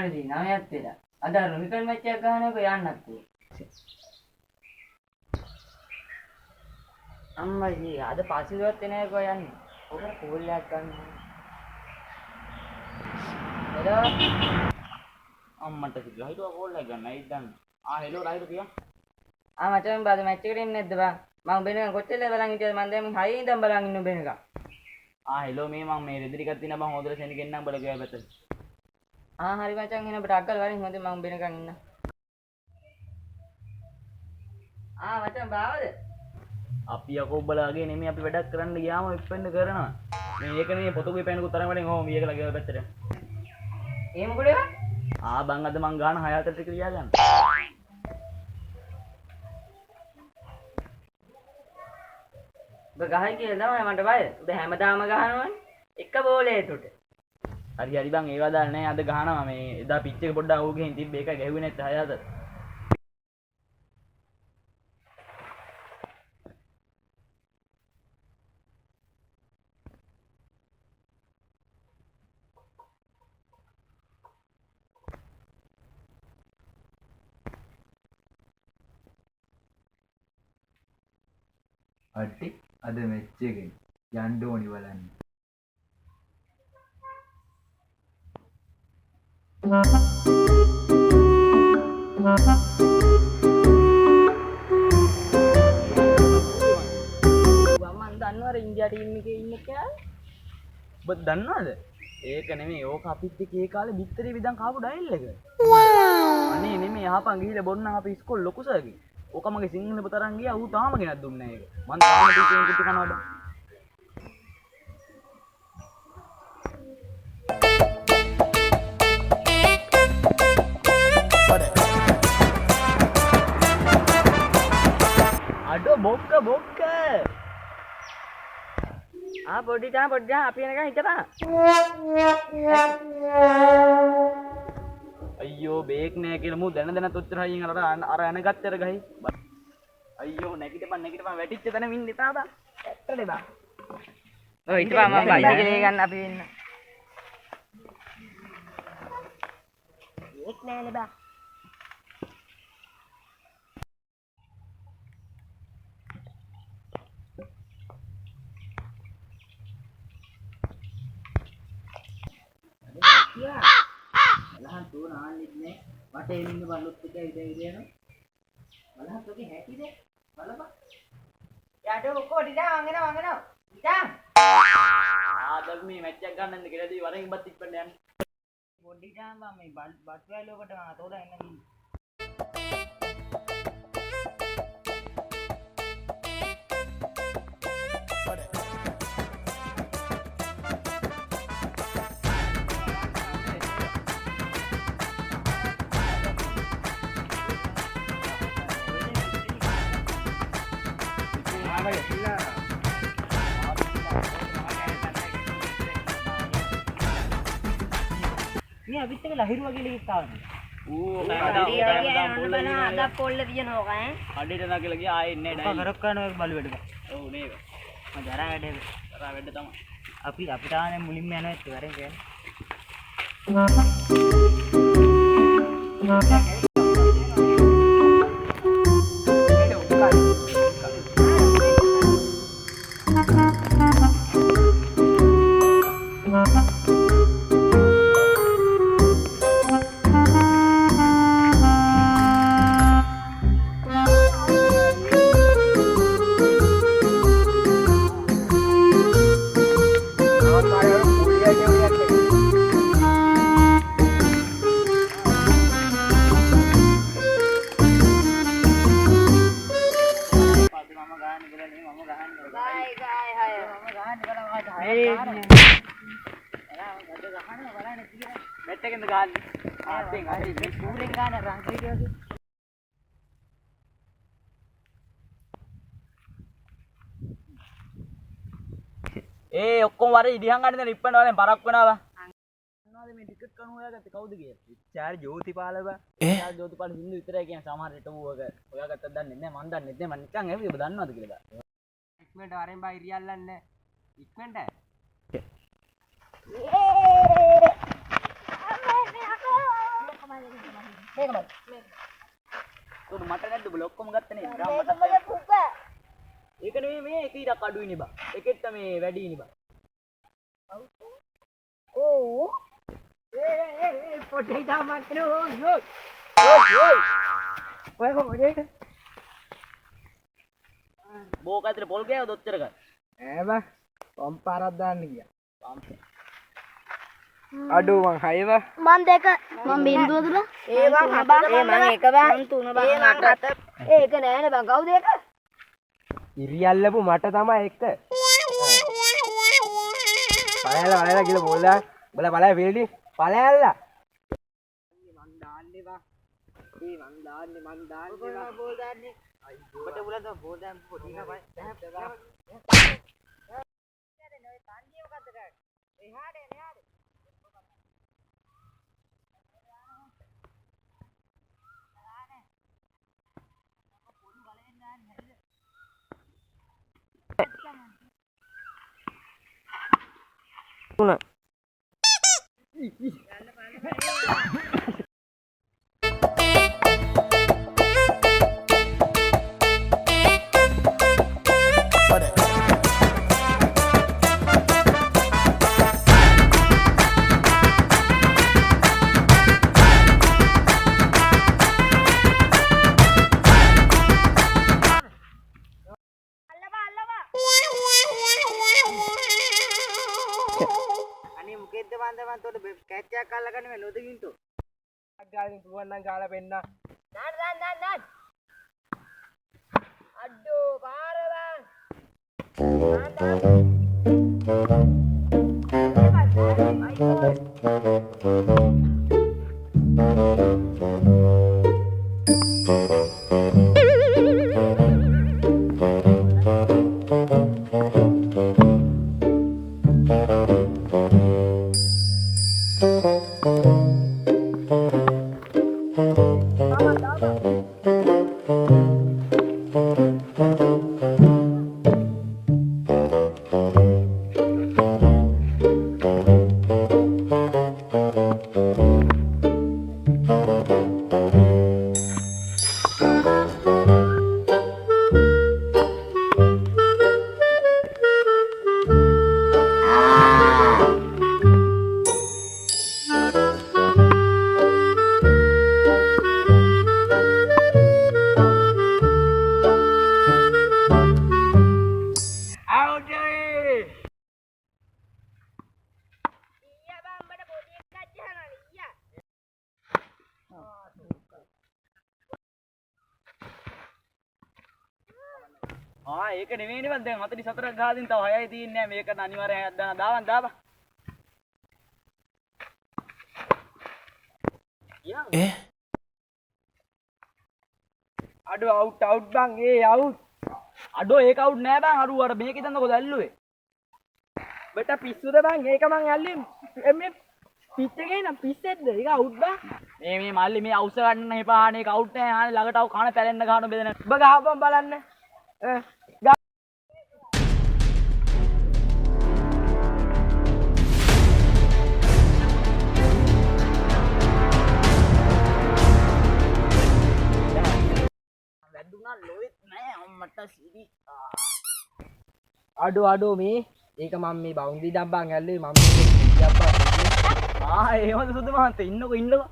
මනදී 9ක් වෙලා. අද රුහිකල් මැච් එකක් ගහනකො යන්නත් අම්මයි අද පස්සේ එනකො යන්නේ. ඔබ කෝල් එකක් ගන්න. එදා අම්මන්ට කිව්ලා හිතුවා කෝල් එකක් ගන්න. ඇයි දන්නේ? හෙලෝ රයිඩ් කියා. මචං බාද මැච් එකට එන්නේ නැද්ද බං? මම බෙන කොච්චර බලන් හිටියද මම දැන් හයි ඉඳන් බලන් ඉන්න බෙනක. හෙලෝ මම මේ රෙදි ටිකක් තියෙනවා බං හොදලා සෙන් ගෙන්නම් බල ගියා පැත්තට. හරි මචං එන අපිට අක්කල් වරින් හොඳේ මම බෙනකන් ඉන්න. මචං බාවද? අපි යකෝ බලාගේ නෙමෙයි අපි වැඩක් කරන්න ගියාම ඉප්පෙන්න කරනවා. මේක නේ පොතකුයි පෑනකුත් තරම් වැඩෙන් ඕම මේකලා ගියා පැත්තට. ඒ මොකද ඒවා? බං අද මං ගාන 6 4 ටික ලියා ගන්න. ඔබ ගහයි කියලා තමයි මට බය. ඔබ හැමදාම ගහනවනේ. එක බෝලේට උට. හරි බං ඒවා දාන්න නෑ අද ගහනවා මේ එදා පිච් එක පොඩ්ඩක් අවු ගිහින් තිබ්බ එක ගැහුවේ නැත්te 6 4. අට්ටි අද මැච් එකෙන් යන්න ඕනි බලන්න. මම දන්නවර ඉන්දියා ටීම් එකේ ඉන්න කියලා. ඔබ දන්නවද? ඒක නෙමෙයි ඕක අපිත් එක්ක ඒ කාලේ බිත්තරේ විදන් කාපු ඩයල් එක. අනේ නෙමෙයි ආපන් ගිහිල්ලා බොන්නම් අපි ඉස්කෝල ලොකු සර්ගේ. ඕක මගේ සිංහල පොත අරන් ගියා ඌ තාම ගෙනත් දුන්නේ නැහැ ඒක. මං තාම ටීචර් කෙනෙක් කනවා බං. අඩෝ බොක්ක පොඩ්ඩක් අපි එනකන් හිටපන්. අයියෝ බේක් නෑ කියලා මූ දැන තොච්චර හයියෙන් අර අනගත්තර ගහයි. අයියෝ නැගිටපන් වැටිච්ච තැන මින් ඉතා බං. ඇත්තනේ බං. ඔය හිටපන් මම බයිසිකල් ගන්න අපි එන්න. ඒක නෑනේ බං. බලහන් තෝ නාන්නෙත් නෑ වටේ ඉන්න බල්ලොත් එක ඉඳගෙන බලහන් තෝගේ හැටිද බලපන් යාට ඔක්කොම ඉඳා වංගනවා ඉඳා ආදල් මේ මැච් එකක් ගන්නද කියලා දී වරෙන් බත් ඉක්පන්න යන්නේ පොඩි දාම් බං මේ බත් වැලෝකට මම තෝරා එන්න ගිහින් මේ අපිත් එක ලහිරු වගේ ලිස්ට් ආවනේ. අද පොල්ල තියනවා ඈ. අඩේට නා කියලා ගියා ආයේ එන්නේ නැහැ. කරක් කරනවා බලු වැඩ. ඔව් නේද. මම ජරා වැඩ තමයි. අපිට ආනේ මුලින්ම යනවා ඒත් වරෙන් කියන්නේ. මෙතෙන්ද ගාන්නේ ආතෙන් හරි මේ කූරෙන් ගන්න රංගලි වගේ. ඒ ඔක්කොම වර ඉදිහන් ගන්න දැන් ඉප්පන්න වලෙන් බරක් වෙනවා අන්නවාද මේ ටිකට් කණු හොයාගත්තේ කවුද කියලා ඉච්ඡාර ජෝතිපාල බා ඉච්ඡාර ජෝතිපාල හින්දු විතරයි කියන්නේ සමහර රට ඌ ඔක හොයාගත්තද දන්නේ නැහැ මන් දන්නේ නැහැ මන් නිකන් ඇහුවේ ඔබ දන්නවද කියලා ඉක්මනට වරෙන් බා ඉරියල්ලන්නේ ඉක්මනට උඩ මට නැද්ද බල ඔක්කොම ගත්තනේ ගාම් මට ඒක නෙමෙයි මේ එක ඉරක් අඩුයිනේ බා එකෙත් මේ වැඩියිනේ බා බෝක ඇතුලේ පොල් ගෑවද ඔච්චර ගන්න අඩු මං හයව මන් දෙක මන් බින්දුව තුන ඒවා හතර මන් එක බං තුන බං හත ඒක නෑනේ බං කවුද ඒක ඉරියල්ලපු මට තමයි එක පලයල්ලා කියලා බෝල්ලා බල පලය පිළිදි පලයල්ලා අනේ මොකෙද්ද බන්දමන් තොට කැච්චයක් අල්ලගන්න මේ නොදකින්තු ගාලින් පුළුවන් නම් ගාලා පෙන්න නාන් අඩෝ පාර බං ඒක නෙමෙයිනේ බං දැන් 44ක් ගහදින් තව 6යි තියෙන්නේ මේකට අනිවාර්යෙන් 6ක් දාන දාවන් දාපන් අඩු අවුට් බං ඒ අවුට් අඩෝ ඒක අවුට් නෑ බං අරු අර මේක ඉතින් කොහොද ඇල්ලුවේ බට පිස්සුද බං ඒක මං ඇල්ලුවේ එම්මේ පිච් එකේ නම් පිස්සෙද්ද ඒක අවුට් බං මේ මල්ලි මේ අවුස්ස ගන්න එපා අනේ ඒක අවුට් නෑ ආනේ ළඟට ආව කන පැලෙන්න ගහන බෙදෙන ඔබ ගහපන් බලන්න වැදුනා ලොයිත් නෑ අම්මට සිරි අඩු මේ ඒක මම මේ බවුන්ඩරි ඩබ්බන් ඇල්ලුවේ මම එහෙමද සුදු මහන්ත ඉන්නකෝ